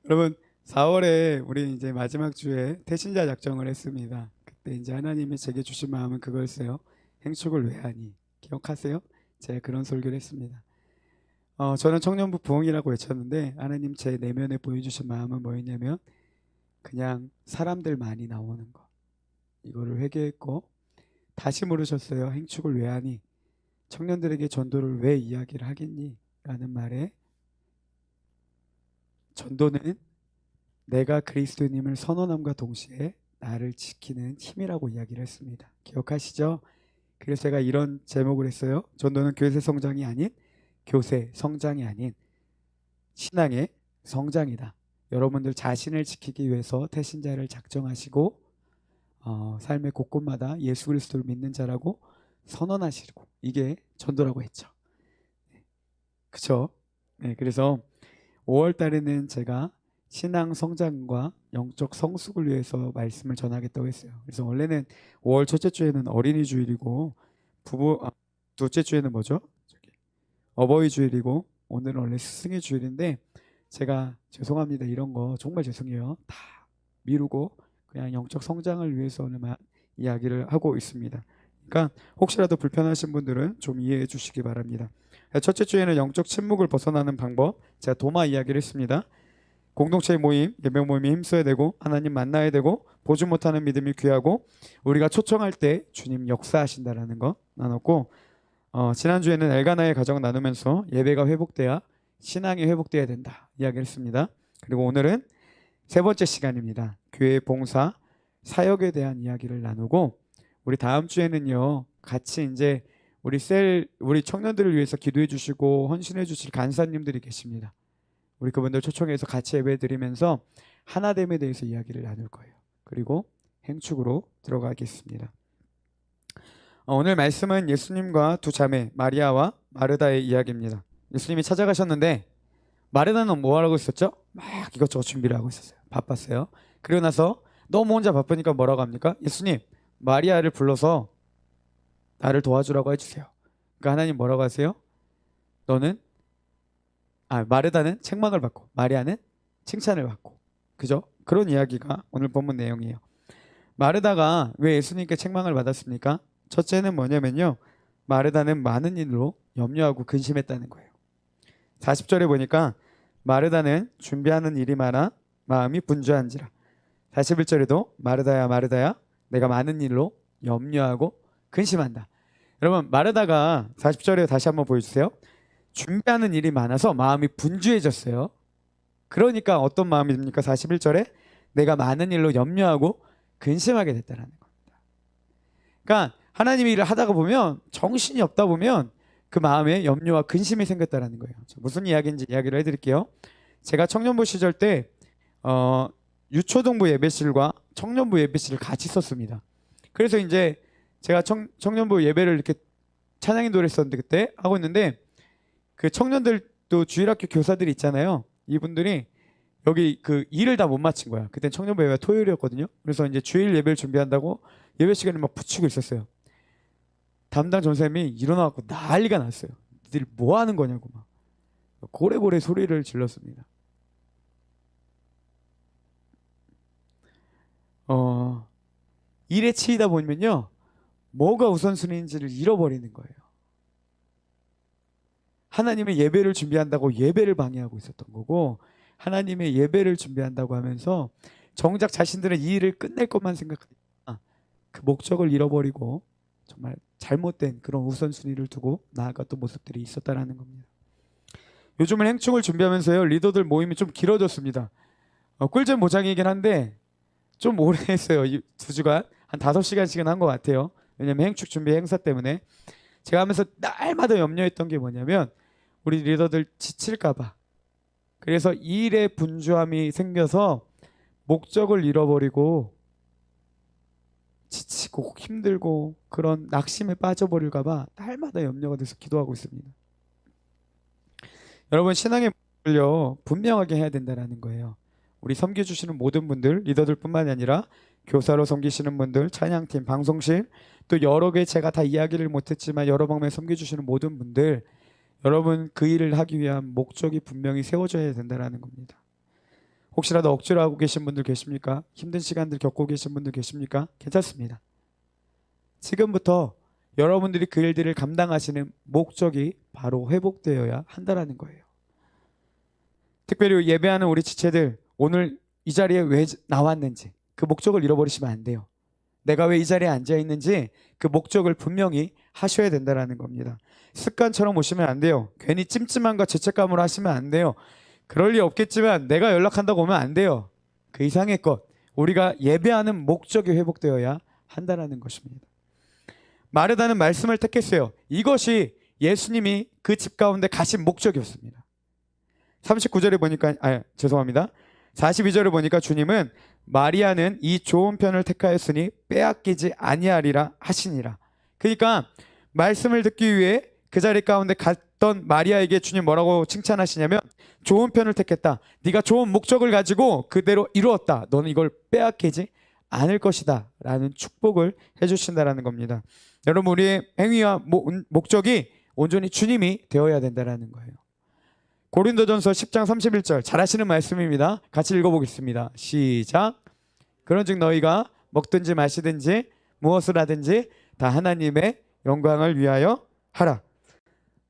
여러분 4월에 우리 이제 마지막 주에 태신자 작정을 했습니다. 그때 이제 하나님이 제게 주신 마음은 그거였어요. 행축을 왜 하니? 기억하세요? 제가 그런 설교를 했습니다. 저는 청년부 부흥이라고 외쳤는데 하나님 제 내면에 보여주신 마음은 뭐였냐면 그냥 사람들 많이 나오는 거 이거를 회개했고 다시 물으셨어요. 행축을 왜 하니? 청년들에게 전도를 왜 이야기를 하겠니? 라는 말에 전도는 내가 그리스도님을 선언함과 동시에 나를 지키는 힘이라고 이야기를 했습니다. 기억하시죠? 그래서 제가 이런 제목을 했어요. 전도는 교세 성장이 아닌 교세 성장이 아닌 신앙의 성장이다. 여러분들 자신을 지키기 위해서 태신자를 작정하시고 삶의 곳곳마다 예수 그리스도를 믿는 자라고 선언하시고 이게 전도라고 했죠. 그렇죠? 네, 그래서 5월 달에는 제가 신앙 성장과 영적 성숙을 위해서 말씀을 전하겠다고 했어요. 그래서 원래는 5월 첫째 주에는 어린이 주일이고 둘째 주에는 뭐죠? 어버이 주일이고 오늘은 원래 스승의 주일인데 제가 죄송합니다. 이런 거 정말 죄송해요. 다 미루고 그냥 영적 성장을 위해서 오늘만 이야기를 하고 있습니다. 그러니까 혹시라도 불편하신 분들은 좀 이해해 주시기 바랍니다. 첫째 주에는 영적 침묵을 벗어나는 방법 제가 도마 이야기를 했습니다. 공동체의 모임, 예배 모임에 힘써야 되고 하나님 만나야 되고 보지 못하는 믿음이 귀하고 우리가 초청할 때 주님 역사하신다라는 거 나눴고 지난주에는 엘가나의 가정 나누면서 예배가 회복돼야 신앙이 회복돼야 된다 이야기를 했습니다. 그리고 오늘은 세 번째 시간입니다. 교회 봉사, 사역에 대한 이야기를 나누고 우리 다음 주에는요 같이 이제 우리 청년들을 위해서 기도해 주시고 헌신해 주실 간사님들이 계십니다. 우리 그분들 초청해서 같이 예배 드리면서 하나됨에 대해서 이야기를 나눌 거예요. 그리고 행축으로 들어가겠습니다. 오늘 말씀은 예수님과 두 자매 마리아와 마르다의 이야기입니다. 예수님이 찾아가셨는데 마르다는 뭐 하고 있었죠? 막 이것저것 준비를 하고 있었어요. 바빴어요. 그리고 나서 너무 혼자 바쁘니까 뭐라고 합니까? 예수님 마리아를 불러서 나를 도와주라고 해주세요. 그러니까 하나님 뭐라고 하세요? 너는 마르다는 책망을 받고 마리아는 칭찬을 받고 그죠? 그런 이야기가 오늘 본문 내용이에요. 마르다가 왜 예수님께 책망을 받았습니까? 첫째는 뭐냐면요 마르다는 많은 일로 염려하고 근심했다는 거예요. 40절에 보니까 마르다는 준비하는 일이 많아 마음이 분주한지라. 41절에도 마르다야 마르다야 내가 많은 일로 염려하고 근심한다. 여러분 마르다가 40절에 다시 한번 보여주세요. 준비하는 일이 많아서 마음이 분주해졌어요. 그러니까 어떤 마음이 듭니까? 41절에 내가 많은 일로 염려하고 근심하게 됐다는 겁니다. 그러니까 하나님의 일을 하다가 보면 정신이 없다 보면 그 마음에 염려와 근심이 생겼다는 거예요. 무슨 이야기인지 이야기를 해드릴게요. 제가 청년부 시절 때 유초동부 예배실과 청년부 예배실을 같이 썼습니다. 그래서 이제 제가 청년부 예배를 이렇게 찬양인도를 했었는데 그때 하고 있는데 그 청년들도 주일학교 교사들이 있잖아요. 이분들이 여기 그 일을 다 못 마친 거야. 그때 청년부 예배가 토요일이었거든요. 그래서 이제 주일 예배를 준비한다고 예배 시간에 막 붙이고 있었어요. 담당 전쌤이 일어나갖고 난리가 났어요. 니들 뭐 하는 거냐고 막 고래고래 소리를 질렀습니다. 일에 치이다 보면요 뭐가 우선순위인지를 잃어버리는 거예요. 하나님의 예배를 준비한다고 예배를 방해하고 있었던 거고 하나님의 예배를 준비한다고 하면서 정작 자신들은 이 일을 끝낼 것만 생각하니까 그 목적을 잃어버리고 정말 잘못된 그런 우선순위를 두고 나아갔던 모습들이 있었다라는 겁니다. 요즘은 행충을 준비하면서요 리더들 모임이 좀 길어졌습니다. 꿀잼 모장이긴 한데 좀 오래 했어요. 2주간 한 5시간씩은 한 것 같아요. 왜냐면 행축 준비 행사 때문에 제가 하면서 날마다 염려했던 게 뭐냐면 우리 리더들 지칠까봐. 그래서 일에 분주함이 생겨서 목적을 잃어버리고 지치고 힘들고 그런 낙심에 빠져버릴까봐 날마다 염려가 돼서 기도하고 있습니다. 여러분 신앙의 목적을요 분명하게 해야 된다는 거예요. 우리 섬겨주시는 모든 분들 리더들뿐만이 아니라 교사로 섬기시는 분들 찬양팀 방송실 또 여러 개 제가 다 이야기를 못했지만 여러 방면 섬겨주시는 모든 분들 여러분 그 일을 하기 위한 목적이 분명히 세워져야 된다는 겁니다. 혹시라도 억지로 하고 계신 분들 계십니까? 힘든 시간들 겪고 계신 분들 계십니까? 괜찮습니다. 지금부터 여러분들이 그 일들을 감당하시는 목적이 바로 회복되어야 한다는 거예요. 특별히 예배하는 우리 지체들, 오늘 이 자리에 왜 나왔는지 그 목적을 잃어버리시면 안 돼요. 내가 왜 이 자리에 앉아 있는지 그 목적을 분명히 하셔야 된다는 겁니다. 습관처럼 오시면 안 돼요. 괜히 찜찜함과 죄책감으로 하시면 안 돼요. 그럴 리 없겠지만 내가 연락한다고 오면 안 돼요. 그 이상의 것, 우리가 예배하는 목적이 회복되어야 한다는 것입니다. 마르다는 말씀을 택했어요. 이것이 예수님이 그 집 가운데 가신 목적이었습니다. 39절에 보니까 죄송합니다. 42절에 보니까 주님은 마리아는 이 좋은 편을 택하였으니 빼앗기지 아니하리라 하시니라. 그러니까 말씀을 듣기 위해 그 자리 가운데 갔던 마리아에게 주님 뭐라고 칭찬하시냐면 좋은 편을 택했다. 네가 좋은 목적을 가지고 그대로 이루었다. 너는 이걸 빼앗기지 않을 것이다 라는 축복을 해주신다는 겁니다. 여러분, 우리의 행위와 목적이 온전히 주님이 되어야 된다는 거예요. 고린도전서 10장 31절 잘 아시는 말씀입니다. 같이 읽어보겠습니다. 시작. 그런즉 너희가 먹든지 마시든지 무엇을 하든지 다 하나님의 영광을 위하여 하라.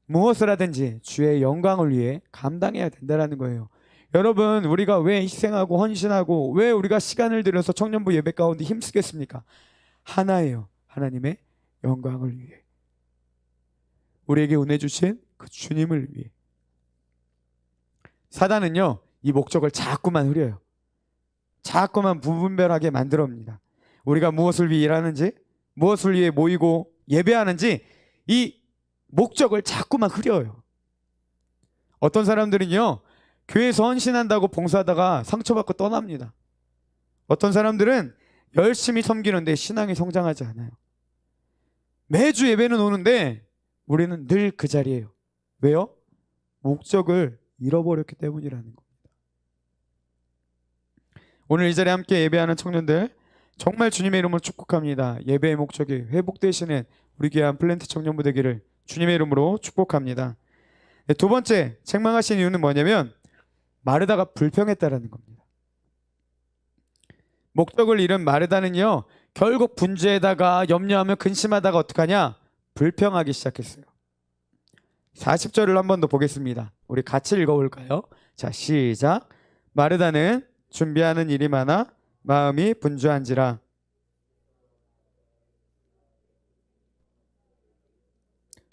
무엇을 하든지 주의 영광을 위해 감당해야 된다는 거예요. 여러분, 우리가 왜 희생하고 헌신하고 왜 우리가 시간을 들여서 청년부 예배 가운데 힘쓰겠습니까? 하나예요. 하나님의 영광을 위해, 우리에게 은혜 주신 그 주님을 위해. 사단은요, 이 목적을 자꾸만 흐려요. 자꾸만 부분별하게 만들어옵니다. 우리가 무엇을 위해 일하는지, 무엇을 위해 모이고 예배하는지 이 목적을 자꾸만 흐려요. 어떤 사람들은요, 교회에서 헌신한다고 봉사하다가 상처받고 떠납니다. 어떤 사람들은 열심히 섬기는데 신앙이 성장하지 않아요. 매주 예배는 오는데 우리는 늘 그 자리예요. 왜요? 목적을 잃어버렸기 때문이라는 겁니다. 오늘 이 자리에 함께 예배하는 청년들, 정말 주님의 이름으로 축복합니다. 예배의 목적이 회복되시는 우리 귀한 플랜트 청년부 되기를 주님의 이름으로 축복합니다. 두 번째 책망하신 이유는 뭐냐면 마르다가 불평했다라는 겁니다. 목적을 잃은 마르다는요, 결국 분주에다가 염려하며 근심하다가 어떡하냐? 불평하기 시작했어요. 40절을 한 번 더 보겠습니다. 우리 같이 읽어볼까요? 자, 시작. 마르다는 준비하는 일이 많아 마음이 분주한지라.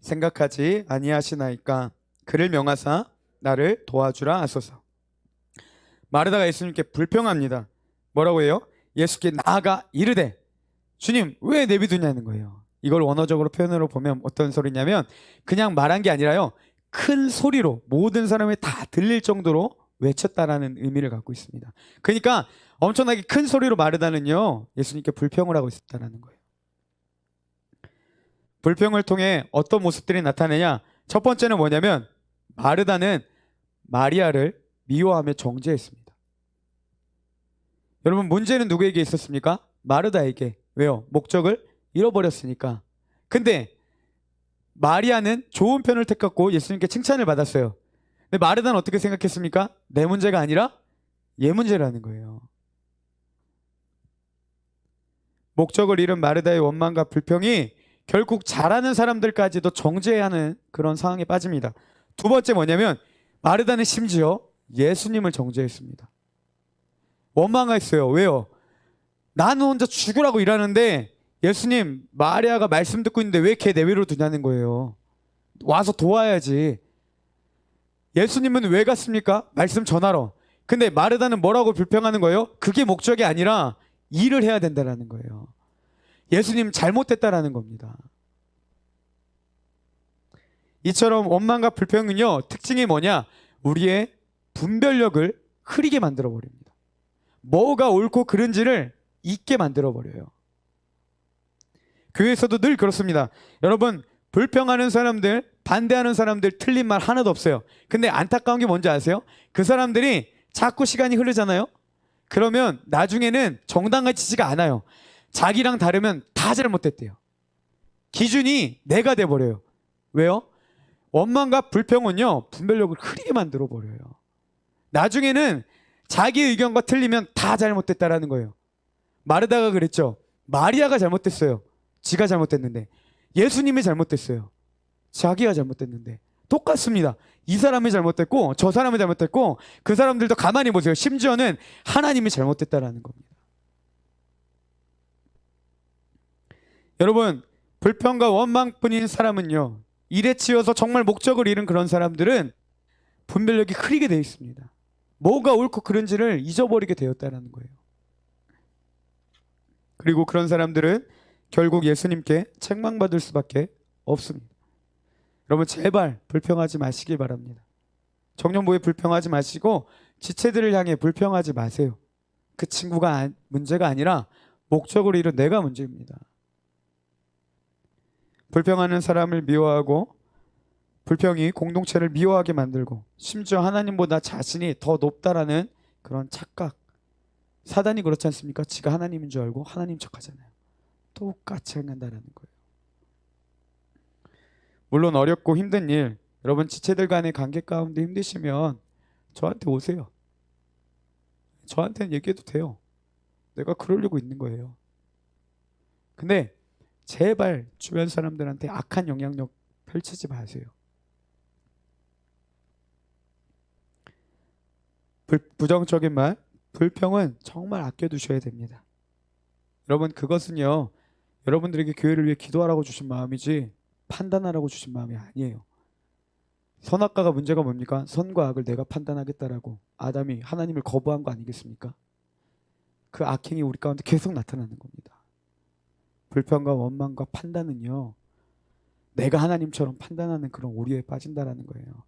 생각하지 아니하시나이까 그를 명하사 나를 도와주라 하소서. 마르다가 예수님께 불평합니다. 뭐라고 해요? 예수께 나아가 이르되 주님 왜 내비두냐는 거예요. 이걸 원어적으로 표현으로 보면 어떤 소리냐면 그냥 말한 게 아니라요, 큰 소리로 모든 사람이 다 들릴 정도로 외쳤다라는 의미를 갖고 있습니다. 그러니까 엄청나게 큰 소리로 마르다는요, 예수님께 불평을 하고 있었다는 거예요. 불평을 통해 어떤 모습들이 나타내냐? 첫 번째는 뭐냐면 마르다는 마리아를 미워하며 정죄했습니다. 여러분, 문제는 누구에게 있었습니까? 마르다에게. 왜요? 목적을 잃어버렸으니까. 근데 마리아는 좋은 편을 택했고 예수님께 칭찬을 받았어요. 근데 마르다는 어떻게 생각했습니까? 내 문제가 아니라 얘 문제라는 거예요. 목적을 잃은 마르다의 원망과 불평이 결국 잘하는 사람들까지도 정죄해야 하는 그런 상황에 빠집니다. 두 번째 뭐냐면 마르다는 심지어 예수님을 정죄했습니다. 원망했어요. 왜요? 나는 혼자 죽으라고 일하는데 예수님, 마리아가 말씀 듣고 있는데 왜 걔 내외로 두냐는 거예요. 와서 도와야지. 예수님은 왜 갔습니까? 말씀 전하러. 근데 마르다는 뭐라고 불평하는 거예요? 그게 목적이 아니라 일을 해야 된다는 거예요. 예수님 잘못됐다라는 겁니다. 이처럼 원망과 불평은요, 특징이 뭐냐? 우리의 분별력을 흐리게 만들어 버립니다. 뭐가 옳고 그른지를 잊게 만들어 버려요. 교회에서도 늘 그렇습니다. 여러분, 불평하는 사람들, 반대하는 사람들 틀린 말 하나도 없어요. 근데 안타까운 게 뭔지 아세요? 그 사람들이 자꾸 시간이 흐르잖아요. 그러면 나중에는 정당화지지가 않아요. 자기랑 다르면 다 잘못됐대요. 기준이 내가 돼버려요. 왜요? 원망과 불평은요, 분별력을 흐리게 만들어 버려요. 나중에는 자기 의견과 틀리면 다 잘못됐다라는 거예요. 마르다가 그랬죠. 마리아가 잘못됐어요. 지가 잘못됐는데. 예수님이 잘못됐어요. 자기가 잘못됐는데. 똑같습니다. 이 사람이 잘못됐고 저 사람이 잘못됐고 그 사람들도 가만히 보세요. 심지어는 하나님이 잘못됐다라는 겁니다. 여러분, 불평과 원망뿐인 사람은요, 일에 치여서 정말 목적을 잃은 그런 사람들은 분별력이 흐리게 되어 있습니다. 뭐가 옳고 그른지를 잊어버리게 되었다는 거예요. 그리고 그런 사람들은 결국 예수님께 책망받을 수밖에 없습니다. 여러분, 제발 불평하지 마시길 바랍니다. 청년부에 불평하지 마시고 지체들을 향해 불평하지 마세요. 그 친구가 문제가 아니라 목적을 잃은 내가 문제입니다. 불평하는 사람을 미워하고 불평이 공동체를 미워하게 만들고 심지어 하나님보다 자신이 더 높다라는 그런 착각. 사단이 그렇지 않습니까? 지가 하나님인 줄 알고 하나님 척하잖아요. 똑같이 행한다는 거예요. 물론 어렵고 힘든 일, 여러분 지체들 간의 관계 가운데 힘드시면 저한테 오세요. 저한테는 얘기해도 돼요. 내가 그러려고 있는 거예요. 근데 제발 주변 사람들한테 악한 영향력 펼치지 마세요. 부정적인 말, 불평은 정말 아껴두셔야 됩니다. 여러분, 그것은요, 여러분들에게 교회를 위해 기도하라고 주신 마음이지 판단하라고 주신 마음이 아니에요. 선악과가 문제가 뭡니까? 선과 악을 내가 판단하겠다라고 아담이 하나님을 거부한 거 아니겠습니까? 그 악행이 우리 가운데 계속 나타나는 겁니다. 불평과 원망과 판단은요, 내가 하나님처럼 판단하는 그런 오류에 빠진다라는 거예요.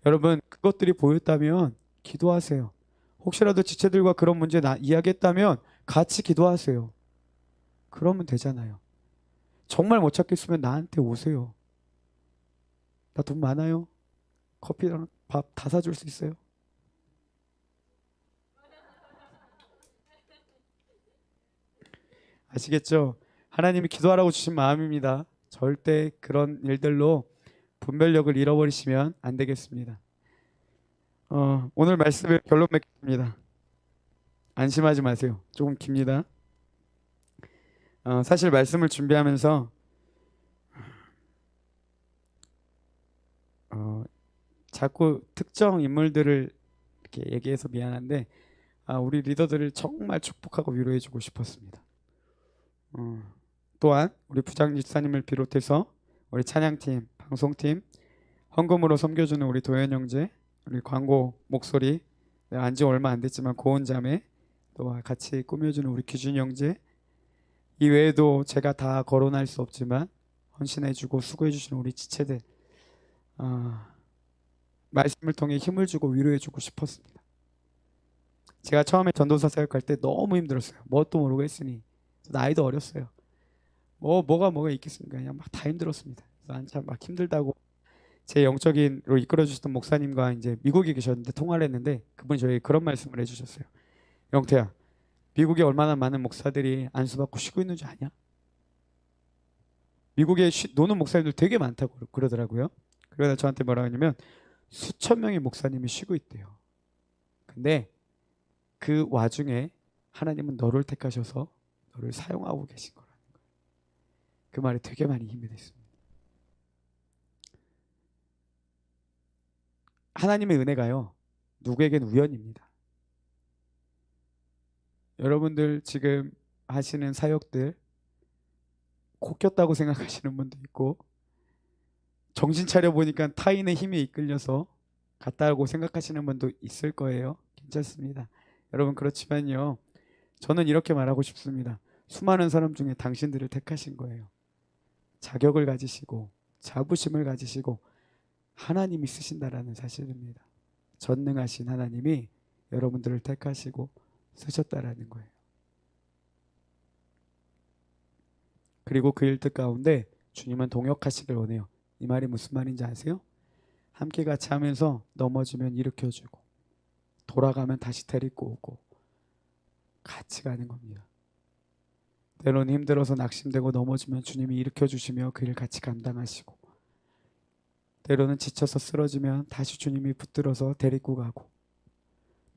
여러분, 그것들이 보였다면 기도하세요. 혹시라도 지체들과 그런 문제 이야기했다면 같이 기도하세요. 그러면 되잖아요. 정말 못 찾겠으면 나한테 오세요. 나 돈 많아요. 커피랑 밥 다 사줄 수 있어요. 아시겠죠? 하나님이 기도하라고 주신 마음입니다. 절대 그런 일들로 분별력을 잃어버리시면 안 되겠습니다. 오늘 말씀을 결론 맺겠습니다. 안심하지 마세요. 조금 깁니다. 사실 말씀을 준비하면서 자꾸 특정 인물들을 이렇게 얘기해서 미안한데 우리 리더들을 정말 축복하고 위로해주고 싶었습니다. 또한 우리 부장 집사님을 비롯해서 우리 찬양팀, 방송팀, 헌금으로 섬겨주는 우리 도현 형제, 우리 광고 목소리 안지 얼마 안 됐지만 고은 자매, 또 같이 꾸며주는 우리 규준 형제, 이 외에도 제가 다 거론할 수 없지만 헌신해주고 수고해주시는 우리 지체들, 말씀을 통해 힘을 주고 위로해주고 싶었습니다. 제가 처음에 전도사 사역할 때 너무 힘들었어요. 뭣도 모르고 했으니 나이도 어렸어요. 뭐가 있겠습니까? 그냥 막 다 힘들었습니다. 한참 막 힘들다고 제 영적인으로 이끌어 주셨던 목사님과 이제 미국에 계셨는데 통화를 했는데 그분이 저에게 그런 말씀을 해주셨어요. 영태야, 미국에 얼마나 많은 목사들이 안수받고 쉬고 있는 줄 아냐? 미국에 노는 목사님들 되게 많다고 그러더라고요. 그러다 저한테 뭐라고 했냐면 수천 명의 목사님이 쉬고 있대요. 근데 그 와중에 하나님은 너를 택하셔서 너를 사용하고 계신 거라는 거예요. 그 말에 되게 많이 힘이 됐습니다. 하나님의 은혜가요, 누구에겐 우연입니다. 여러분들 지금 하시는 사역들 콕혔다고 생각하시는 분도 있고 정신 차려 보니까 타인의 힘에 이끌려서 갔다고 생각하시는 분도 있을 거예요. 괜찮습니다. 여러분, 그렇지만요, 저는 이렇게 말하고 싶습니다. 수많은 사람 중에 당신들을 택하신 거예요. 자격을 가지시고 자부심을 가지시고 하나님이 쓰신다라는 사실입니다. 전능하신 하나님이 여러분들을 택하시고 쓰셨다라는 거예요. 그리고 그 일들 가운데 주님은 동역하시길 원해요. 이 말이 무슨 말인지 아세요? 함께 같이 하면서 넘어지면 일으켜주고 돌아가면 다시 데리고 오고 같이 가는 겁니다. 때로는 힘들어서 낙심되고 넘어지면 주님이 일으켜주시며 그 일 같이 감당하시고, 때로는 지쳐서 쓰러지면 다시 주님이 붙들어서 데리고 가고,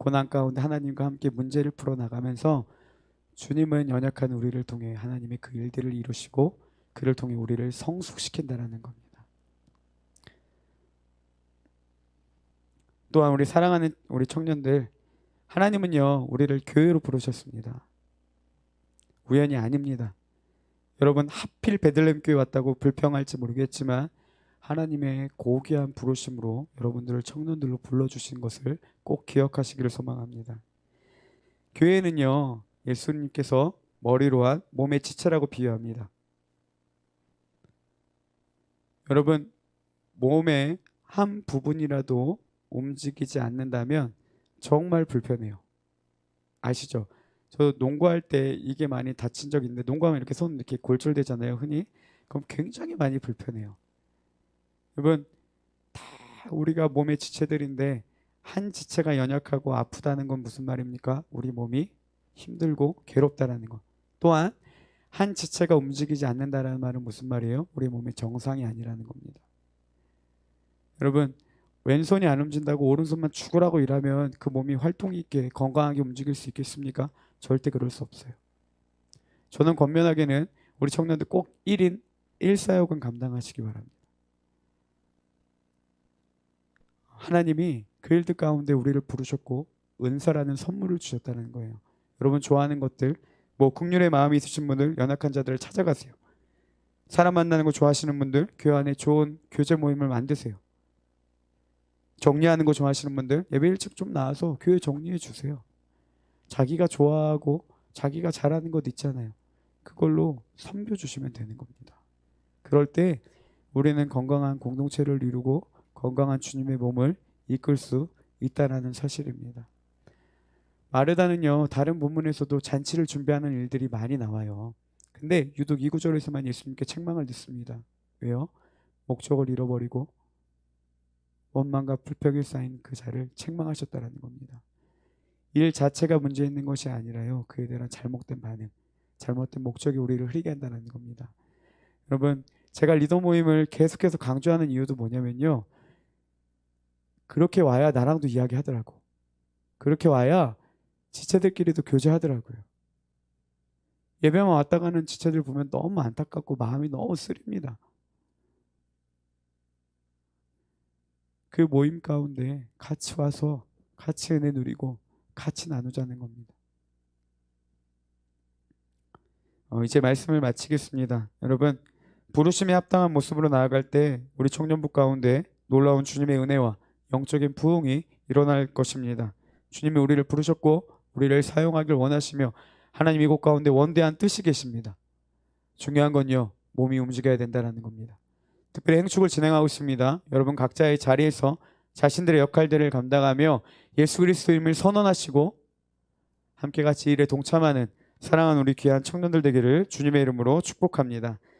고난 가운데 하나님과 함께 문제를 풀어나가면서 주님은 연약한 우리를 통해 하나님의 그 일들을 이루시고 그를 통해 우리를 성숙시킨다라는 겁니다. 또한 우리 사랑하는 우리 청년들, 하나님은요 우리를 교회로 부르셨습니다. 우연이 아닙니다. 여러분 하필 베들레헴 교회 왔다고 불평할지 모르겠지만 하나님의 고귀한 부르심으로 여러분들을 청년들로 불러주신 것을 꼭 기억하시기를 소망합니다. 교회는요 예수님께서 머리로 한 몸의 지체라고 비유합니다. 여러분 몸의 한 부분이라도 움직이지 않는다면 정말 불편해요. 아시죠? 저 농구할 때 이게 많이 다친 적 있는데, 농구하면 이렇게 손 이렇게 골절되잖아요, 흔히. 그럼 굉장히 많이 불편해요. 여러분 다 우리가 몸의 지체들인데 한 지체가 연약하고 아프다는 건 무슨 말입니까? 우리 몸이 힘들고 괴롭다라는 것. 또한 한 지체가 움직이지 않는다라는 말은 무슨 말이에요? 우리 몸의 정상이 아니라는 겁니다. 여러분 왼손이 안 움직인다고 오른손만 죽으라고 일하면 그 몸이 활동 있게 건강하게 움직일 수 있겠습니까? 절대 그럴 수 없어요. 저는 권면하기는 우리 청년들 꼭 1인 1사역은 감당하시기 바랍니다. 하나님이 그 일들 가운데 우리를 부르셨고 은사라는 선물을 주셨다는 거예요. 여러분 좋아하는 것들, 국률의 마음이 있으신 분들, 연약한 자들을 찾아가세요. 사람 만나는 거 좋아하시는 분들, 교회 안에 좋은 교제 모임을 만드세요. 정리하는 거 좋아하시는 분들, 예배 일찍 좀 나와서 교회 정리해 주세요. 자기가 좋아하고 자기가 잘하는 것 있잖아요. 그걸로 섬겨주시면 되는 겁니다. 그럴 때 우리는 건강한 공동체를 이루고 건강한 주님의 몸을 이끌 수 있다는 사실입니다. 마르다는요 다른 본문에서도 잔치를 준비하는 일들이 많이 나와요. 근데 유독 이 구절에서만 예수님께 책망을 듣습니다. 왜요? 목적을 잃어버리고 원망과 불평이 쌓인 그 자를 책망하셨다는 겁니다. 일 자체가 문제 있는 것이 아니라요 그에 대한 잘못된 반응, 잘못된 목적이 우리를 흐리게 한다는 겁니다. 여러분 제가 리더 모임을 계속해서 강조하는 이유도 뭐냐면요, 그렇게 와야 나랑도 이야기하더라고. 그렇게 와야 지체들끼리도 교제하더라고요. 예배만 왔다 가는 지체들 보면 너무 안타깝고 마음이 너무 쓰립니다. 그 모임 가운데 같이 와서 같이 은혜 누리고 같이 나누자는 겁니다. 이제 말씀을 마치겠습니다. 여러분 부르심에 합당한 모습으로 나아갈 때 우리 청년부 가운데 놀라운 주님의 은혜와 영적인 부흥이 일어날 것입니다. 주님이 우리를 부르셨고 우리를 사용하길 원하시며 하나님 이곳 가운데 원대한 뜻이 계십니다. 중요한 건요 몸이 움직여야 된다는 겁니다. 특별히 행축을 진행하고 있습니다. 여러분 각자의 자리에서 자신들의 역할들을 감당하며 예수 그리스도임을 선언하시고 함께 같이 일에 동참하는 사랑하는 우리 귀한 청년들 되기를 주님의 이름으로 축복합니다.